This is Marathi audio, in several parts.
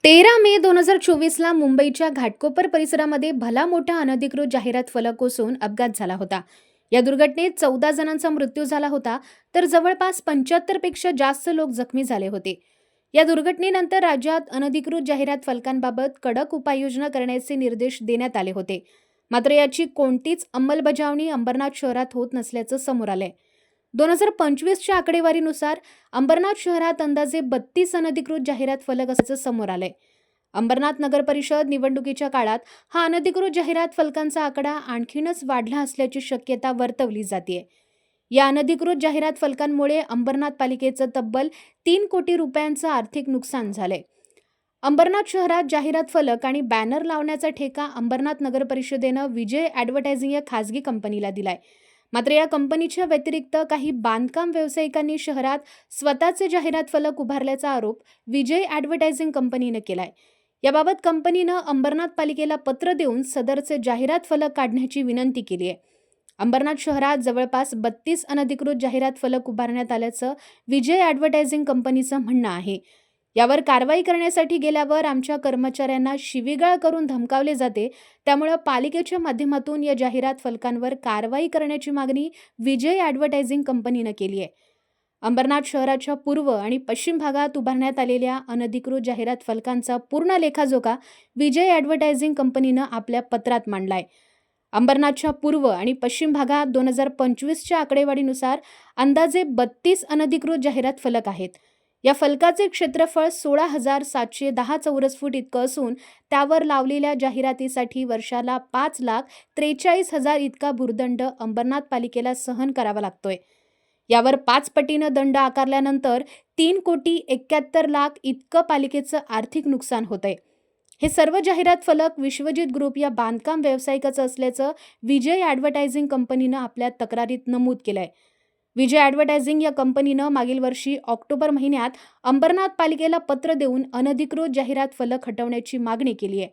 13 मे 2024ला मुंबईच्या घाटकोपर परिसरामध्ये भला मोठा अनधिकृत जाहिरात फलक कोसळून अपघात झाला होता. या दुर्घटनेत 14 जणांचा मृत्यू झाला होता, तर जवळपास 75 पेक्षा जास्त लोक जखमी झाले होते. या दुर्घटनेनंतर राज्यात अनधिकृत जाहिरात फलकांबाबत कडक उपाययोजना करण्याचे निर्देश देण्यात आले होते. मात्र याची कोणतीच अंमलबजावणी अंबरनाथ शहरात होत नसल्याचं समोर आलंय. 2025च्या आकडेवारीनुसार अंबरनाथ शहरात अंदाजे 32 अनधिकृत जाहिरात फलक असल्याचं समोर आलंय. अंबरनाथ नगर परिषद निवडणुकीच्या काळात हा अनधिकृत जाहिरात फलकांचा आकडा आणखीनच वाढला असल्याची शक्यता वर्तवली जाते. या अनधिकृत जाहिरात फलकांमुळे अंबरनाथ पालिकेचं तब्बल 3 कोटी रुपयांचं आर्थिक नुकसान झालंय. अंबरनाथ शहरात जाहिरात फलक आणि बॅनर लावण्याचा ठेका अंबरनाथ नगर परिषदेनं विजय ॲडव्हर्टायझिंग या खासगी कंपनीला दिलाय. मात्र या कंपनीच्या व्यतिरिक्त काही बांधकाम व्यावसायिकांनी शहरात स्वतःचे जाहिरात फलक उभारल्याचा आरोप विजय ॲडव्हर्टायझिंग कंपनीनं केलाय. याबाबत कंपनीनं अंबरनाथ पालिकेला पत्र देऊन सदरचे जाहिरात फलक काढण्याची विनंती केली आहे. अंबरनाथ शहरात जवळपास 32 अनधिकृत जाहिरात फलक उभारण्यात आल्याचं विजय ॲडव्हर्टायझिंग कंपनीचं म्हणणं आहे. यावर कारवाई करण्यासाठी गेल्यावर आमच्या कर्मचाऱ्यांना शिवीगाळ करून धमकावले जाते, त्यामुळे पालिकेच्या माध्यमातून या जाहिरात फलकांवर कारवाई करण्याची मागणी विजय ॲडव्हर्टायझिंग कंपनीनं केली आहे. अंबरनाथ शहराच्या पूर्व आणि पश्चिम भागात उभारण्यात आलेल्या अनधिकृत जाहिरात फलकांचा पूर्ण लेखाजोखा विजय ॲडव्हर्टायझिंग कंपनीनं आपल्या पत्रात मांडलाय. अंबरनाथच्या पूर्व आणि पश्चिम भागात 2025च्या आकडेवारीनुसार अंदाजे 32 अनधिकृत जाहिरात फलक आहेत. या फलकाचे क्षेत्रफळ 16,710 चौरस फूट इतकं असून त्यावर लावलेल्या जाहिरातीसाठी वर्षाला 5,43,000 इतका भूर्दंड अंबरनाथ पालिकेला सहन करावा लागतोय. यावर 5 पटीनं दंड आकारल्यानंतर 3,71,00,000 इतकं पालिकेचं आर्थिक नुकसान होतंय. हे सर्व जाहिरात फलक विश्वजित ग्रुप या बांधकाम व्यावसायिकाचं असल्याचं विजय ॲडव्हर्टायझिंग कंपनीनं आपल्या तक्रारीत नमूद केलंय. विजय ॲडव्हर्टायझिंग या कंपनीनं मागील वर्षी ऑक्टोबर महिन्यात अंबरनाथ पालिकेला पत्र देऊन अनधिकृत जाहिरात फलक हटवण्याची मागणी केली आहे.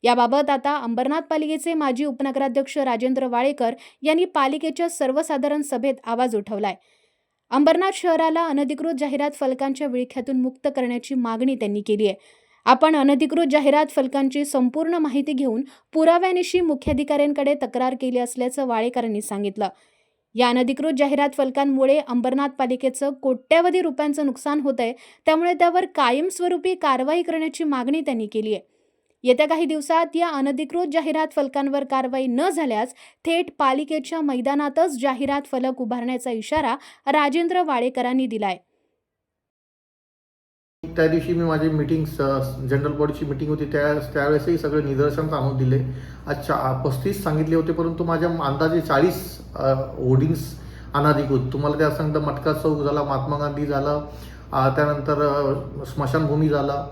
याबाबत आता अंबरनाथ पालिकेचे माजी उपनगराध्यक्ष राजेंद्र वाळेकर यांनी पालिकेच्या सर्वसाधारण सभेत आवाज उठवलाय. अंबरनाथ शहराला अनधिकृत जाहिरात फलकांच्या विळख्यातून मुक्त करण्याची मागणी त्यांनी केली आहे. आपण अनधिकृत जाहिरात फलकांची संपूर्ण माहिती घेऊन पुराव्यानिशी मुख्याधिकाऱ्यांकडे तक्रार केली असल्याचं वाळेकरांनी सांगितलं. या अनधिकृत जाहिरात फलकांमुळे अंबरनाथ पालिकेचं कोट्यवधी रुपयांचं नुकसान होत आहे, त्यामुळे त्यावर कायमस्वरूपी कारवाई करण्याची मागणी त्यांनी केली आहे. येत्या काही दिवसात या अनधिकृत जाहिरात फलकांवर कारवाई न झाल्यास थेट पालिकेच्या मैदानातच जाहिरात फलक उभारण्याचा इशारा राजेंद्र वाळेकरांनी दिलाय. त्या दिवशी मी माझी जनरल बॉडीची मीटिंग होती, त्यावेळेसही सगळे निदर्शनास आणून दिले. आज 35 सांगितले होते, परंतु माझ्या अंदाजे 40 होर्डिंग्स अनधिकृत. तुम्हाला त्या सांगता मटका चौक झाला, महात्मा गांधी झालं, त्यानंतर स्मशानभूमी झाला,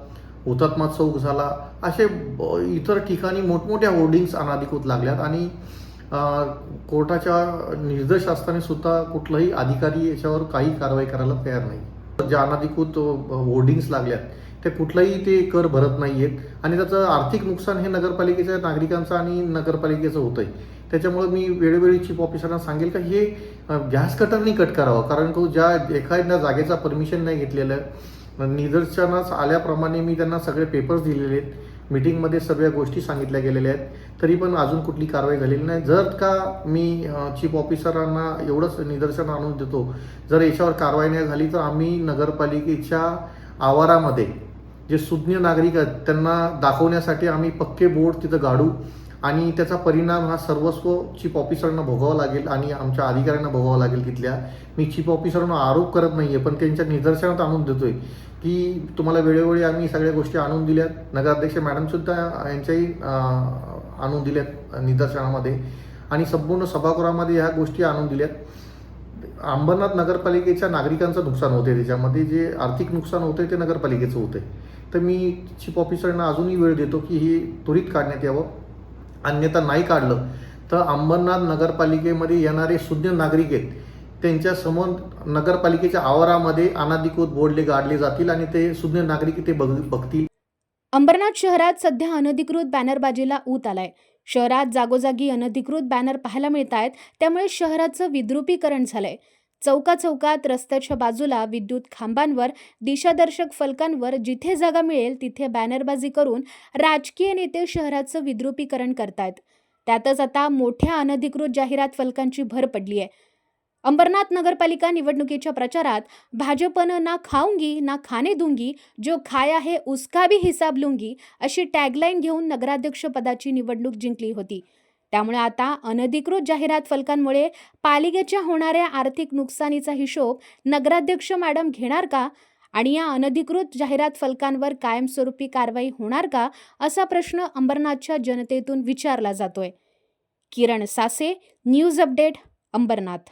हुतात्मा चौक झाला, असे इतर ठिकाणी मोठमोठ्या होर्डिंग्स अनधिकृत लागल्यात. आणि कोर्टाच्या निर्देश असताना सुद्धा कुठलाही अधिकारी याच्यावर काही कारवाई करायला तयार नाही. ज्या अनधिकृत होर्डिंग्स लागल्यात ते कुठलाही ते कर भरत नाही आहेत आणि त्याचं आर्थिक नुकसान हे नगरपालिकेच्या नागरिकांचं आणि नगरपालिकेचं होतं आहे. त्याच्यामुळे मी वेळोवेळी चीफ ऑफिसरांना सांगेल का हे गॅस कटरनी कट करावं, कारण तो ज्या एखाद्या जागेचा परमिशन नाही घेतलेलं, निदर्शनास आल्याप्रमाणे मी त्यांना सगळे पेपर्स दिलेले आहेत, मीटिंगमध्ये सगळ्या गोष्टी सांगितल्या गेलेल्या आहेत, तरी पण अजून कुठली कारवाई झालेली नाही. जर का मी चीफ ऑफिसरांना एवढंच निदर्शन आणून देतो, जर याच्यावर कारवाई नाही झाली तर आम्ही नगरपालिकेच्या आवारामध्ये जे सुज्ञ नागरिक आहेत त्यांना दाखवण्यासाठी आम्ही पक्के बोर्ड तिथं गाडू आणि त्याचा परिणाम हा सर्वस्व चीफ ऑफिसरांना भोगावा लागेल आणि आमच्या अधिकाऱ्यांना भोगावा लागेल. तिथल्या मी चीफ ऑफिसरांना आरोप करत नाही आहे, पण त्यांच्या निदर्शनात आणून देतोय की तुम्हाला वेळोवेळी आम्ही सगळ्या गोष्टी आणून दिल्यात. नगराध्यक्ष मॅडमसुद्धा यांच्याही आणून दिल्यात निदर्शनामध्ये आणि संपूर्ण सभागृहामध्ये ह्या गोष्टी आणून दिल्यात. अंबरनाथ नगरपालिकेच्या नागरिकांचं नुकसान होते, त्याच्यामध्ये जे आर्थिक नुकसान होतं ते नगरपालिकेचं होतं. तर मी चीफ ऑफिसरांना अजूनही वेळ देतो की हे त्वरित काढण्यात यावं. अन्यथा नाही काढलं तर अंबरनाथ नगरपालिकेमध्ये येणारे सुज्ञ नागरिक आहेत त्यांच्या समोर नगरपालिकेच्या आवारामध्ये अनधिकृत बोर्डले गाडले जातील आणि ते सुज्ञ नागरिक ते बघतील. अंबरनाथ शहरात सध्या अनधिकृत बॅनरबाजीला ऊत आलाय. शहरात जागोजागी अनधिकृत बॅनर पाहायला मिळत आहेत, त्यामुळे शहराचं विद्रुपीकरण झालंय. चौकात रस्त्याच्या बाजूला विद्युत खांबांवर दिशादर्शक फलकांवर जिथे जागा मिळेल तिथे बॅनरबाजी करून राजकीय नेते शहराचं विद्रुपीकरण करतायत. त्यातच आता मोठ्या अनधिकृत जाहिरात फलकांची भर पडली आहे. अंबरनाथ नगरपालिका निवडणुकीच्या प्रचारात भाजपनं ना खाऊंगी ना खाने दूंगी, जो खाया है उसका भी हिसाब लूंगी अशी टॅगलाईन घेऊन नगराध्यक्षपदाची निवडणूक जिंकली होती. त्यामुळे आता अनधिकृत जाहिरात फलकांमुळे पालिकेच्या होणाऱ्या आर्थिक नुकसानीचा हिशोब नगराध्यक्ष मॅडम घेणार का? आणि या अनधिकृत जाहिरात फलकांवर कायमस्वरूपी कारवाई होणार का, असा प्रश्न अंबरनाथच्या जनतेतून विचारला जातोय. किरण सासे, न्यूज अपडेट, अंबरनाथ.